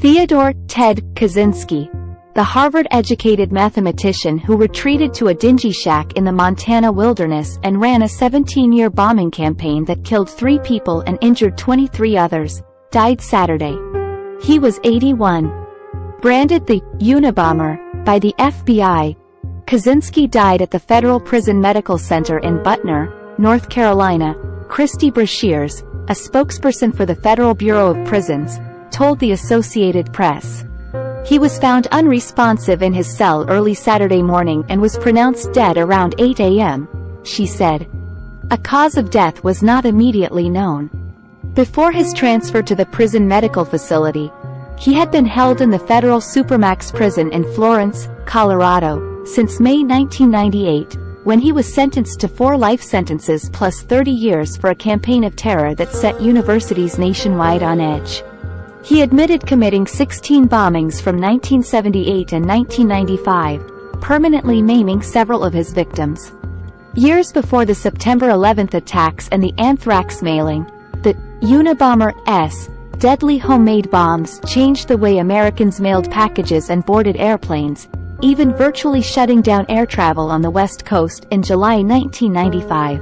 Theodore Ted Kaczynski, the Harvard-educated mathematician who retreated to a dingy shack in the Montana wilderness and ran a 17-year bombing campaign that killed 3 people and injured 23 others, died Saturday. He was 81. Branded the Unabomber by the FBI, Kaczynski died at the Federal Prison Medical Center in Butner, North Carolina. Christy Brashears, a spokesperson for the Federal Bureau of Prisons, told the Associated Press. He was found unresponsive in his cell early Saturday morning and was pronounced dead around 8 a.m., she said. A cause of death was not immediately known. Before his transfer to the prison medical facility, he had been held in the federal Supermax prison in Florence, Colorado, since May 1998, when he was sentenced to 4 life sentences plus 30 years for a campaign of terror that set universities nationwide on edge. He admitted committing 16 bombings from 1978 and 1995, permanently maiming several of his victims. Years before the September 11th attacks and the anthrax mailing, the Unabomber's deadly homemade bombs changed the way Americans mailed packages and boarded airplanes, even virtually shutting down air travel on the West Coast in July 1995.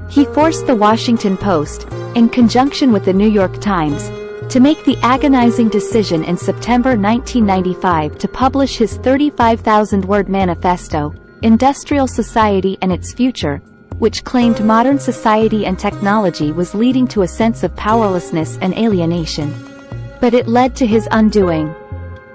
He forced the Washington Post, in conjunction with the New York Times, to make the agonizing decision in September 1995 to publish his 35,000-word manifesto, Industrial Society and Its Future, which claimed modern society and technology was leading to a sense of powerlessness and alienation. But it led to his undoing.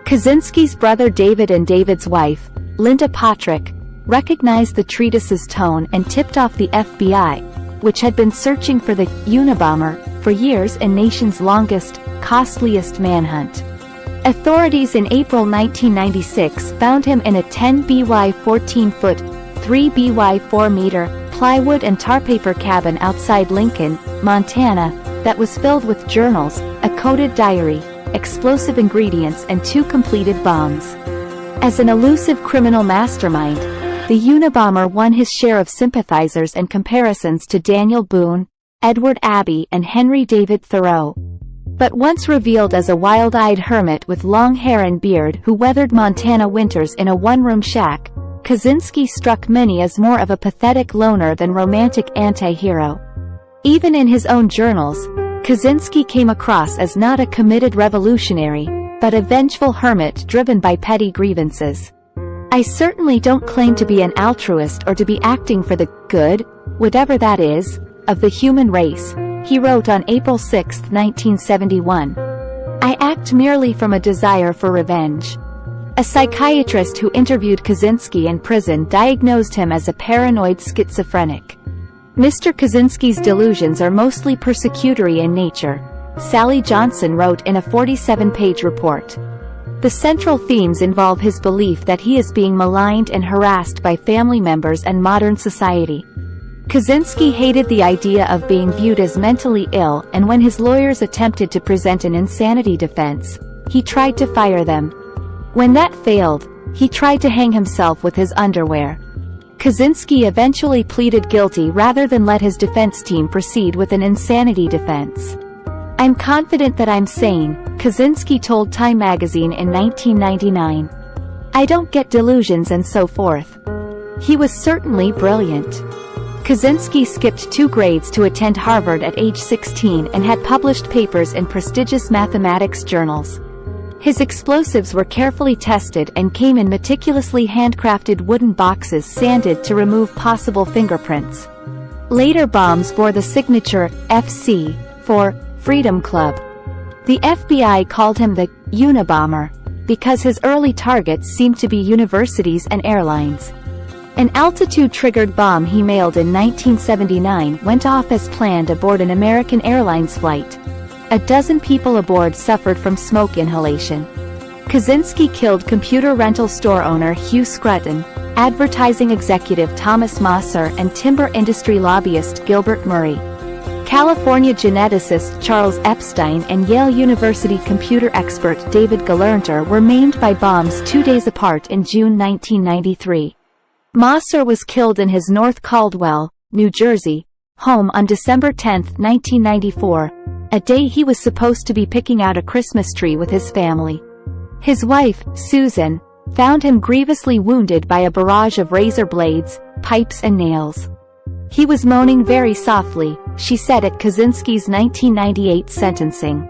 Kaczynski's brother David and David's wife, Linda Patrick, recognized the treatise's tone and tipped off the FBI, which had been searching for the Unabomber for years in nation's longest, costliest manhunt. Authorities in April 1996 found him in a 10 by 14-foot, 3 by 4-meter, plywood and tar paper cabin outside Lincoln, Montana, that was filled with journals, a coded diary, explosive ingredients and 2 completed bombs. As an elusive criminal mastermind, the Unabomber won his share of sympathizers and comparisons to Daniel Boone, Edward Abbey and Henry David Thoreau. But once revealed as a wild-eyed hermit with long hair and beard who weathered Montana winters in a one-room shack, Kaczynski struck many as more of a pathetic loner than romantic anti-hero. Even in his own journals, Kaczynski came across as not a committed revolutionary, but a vengeful hermit driven by petty grievances. I certainly don't claim to be an altruist or to be acting for the good, whatever that is, of the human race, he wrote on April 6, 1971. I act merely from a desire for revenge. A psychiatrist who interviewed Kaczynski in prison diagnosed him as a paranoid schizophrenic. Mr. Kaczynski's delusions are mostly persecutory in nature, Sally Johnson wrote in a 47-page report. The central themes involve his belief that he is being maligned and harassed by family members and modern society. Kaczynski hated the idea of being viewed as mentally ill, and when his lawyers attempted to present an insanity defense, he tried to fire them. When that failed, he tried to hang himself with his underwear. Kaczynski eventually pleaded guilty rather than let his defense team proceed with an insanity defense. I'm confident that I'm sane, Kaczynski told Time magazine in 1999. I don't get delusions and so forth. He was certainly brilliant. Kaczynski skipped 2 grades to attend Harvard at age 16 and had published papers in prestigious mathematics journals. His explosives were carefully tested and came in meticulously handcrafted wooden boxes sanded to remove possible fingerprints. Later bombs bore the signature FC for Freedom Club. The FBI called him the Unabomber because his early targets seemed to be universities and airlines. An altitude-triggered bomb he mailed in 1979 went off as planned aboard an American Airlines flight. A dozen people aboard suffered from smoke inhalation. Kaczynski killed computer rental store owner Hugh Scruton, advertising executive Thomas Mosser and timber industry lobbyist Gilbert Murray. California geneticist Charles Epstein and Yale University computer expert David Gelernter were maimed by bombs 2 days apart in June 1993. Mosser was killed in his North Caldwell, New Jersey, home on December 10, 1994, a day he was supposed to be picking out a Christmas tree with his family. His wife, Susan, found him grievously wounded by a barrage of razor blades, pipes and nails. He was moaning very softly, she said at Kaczynski's 1998 sentencing.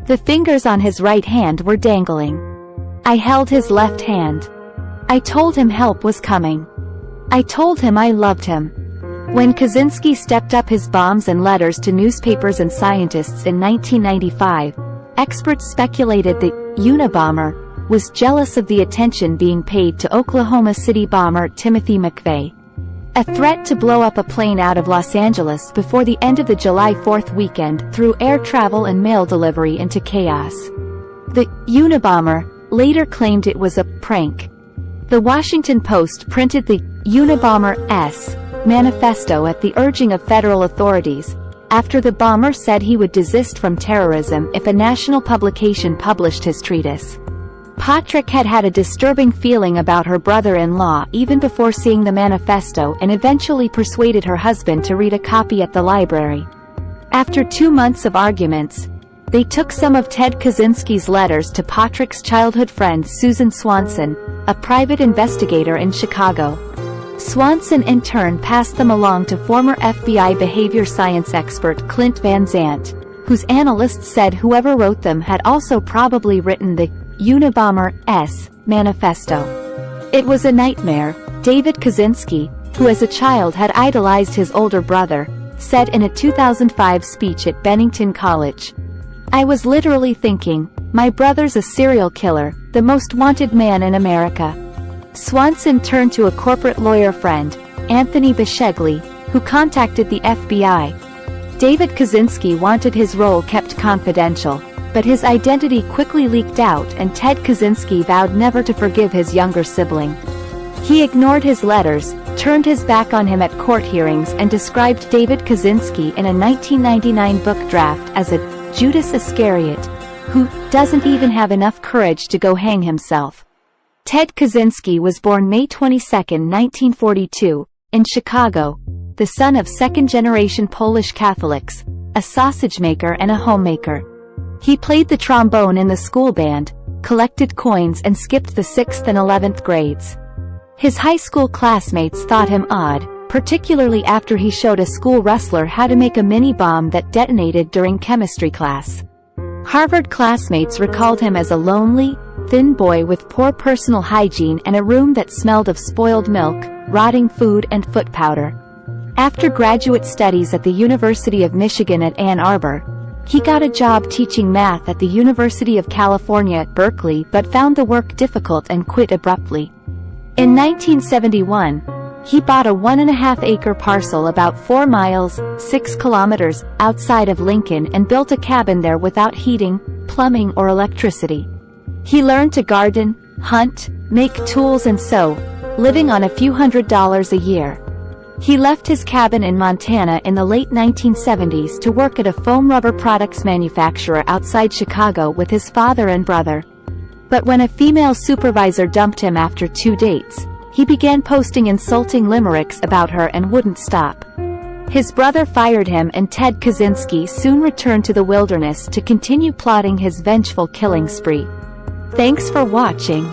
The fingers on his right hand were dangling. I held his left hand. I told him help was coming. I told him I loved him. When Kaczynski stepped up his bombs and letters to newspapers and scientists in 1995, experts speculated that Unabomber was jealous of the attention being paid to Oklahoma City bomber Timothy McVeigh. A threat to blow up a plane out of Los Angeles before the end of the July 4th weekend threw air travel and mail delivery into chaos. The Unabomber later claimed it was a prank. The Washington Post printed the Unabomber's manifesto at the urging of federal authorities, after the bomber said he would desist from terrorism if a national publication published his treatise. Patrick had had a disturbing feeling about her brother-in-law even before seeing the manifesto and eventually persuaded her husband to read a copy at the library. After 2 months of arguments, they took some of Ted Kaczynski's letters to Patrick's childhood friend Susan Swanson, a private investigator in Chicago. Swanson in turn passed them along to former FBI behavior science expert Clint Van Zandt, whose analysts said whoever wrote them had also probably written the Unabomber's manifesto. It was a nightmare, David Kaczynski, who as a child had idolized his older brother, said in a 2005 speech at Bennington College. I was literally thinking, my brother's a serial killer, the most wanted man in America. Swanson turned to a corporate lawyer friend, Anthony Bishegli, who contacted the FBI. David Kaczynski wanted his role kept confidential, but his identity quickly leaked out and Ted Kaczynski vowed never to forgive his younger sibling. He ignored his letters, turned his back on him at court hearings and described David Kaczynski in a 1999 book draft as a Judas Iscariot, who doesn't even have enough courage to go hang himself. Ted Kaczynski was born May 22, 1942, in Chicago, the son of second-generation Polish Catholics, a sausage maker and a homemaker. He played the trombone in the school band, collected coins and skipped the 6th and 11th grades. His high school classmates thought him odd, particularly after he showed a school wrestler how to make a mini bomb that detonated during chemistry class. Harvard classmates recalled him as a lonely, thin boy with poor personal hygiene and a room that smelled of spoiled milk, rotting food and foot powder. After graduate studies at the University of Michigan at Ann Arbor, he got a job teaching math at the University of California at Berkeley but found the work difficult and quit abruptly. In 1971, he bought a 1.5-acre parcel about 4 miles, 6 kilometers, outside of Lincoln and built a cabin there without heating, plumbing or electricity. He learned to garden, hunt, make tools and sew, living on a few $100s a year. He left his cabin in Montana in the late 1970s to work at a foam rubber products manufacturer outside Chicago with his father and brother. But when a female supervisor dumped him after 2 dates, he began posting insulting limericks about her and wouldn't stop. His brother fired him and Ted Kaczynski soon returned to the wilderness to continue plotting his vengeful killing spree. Thanks for watching.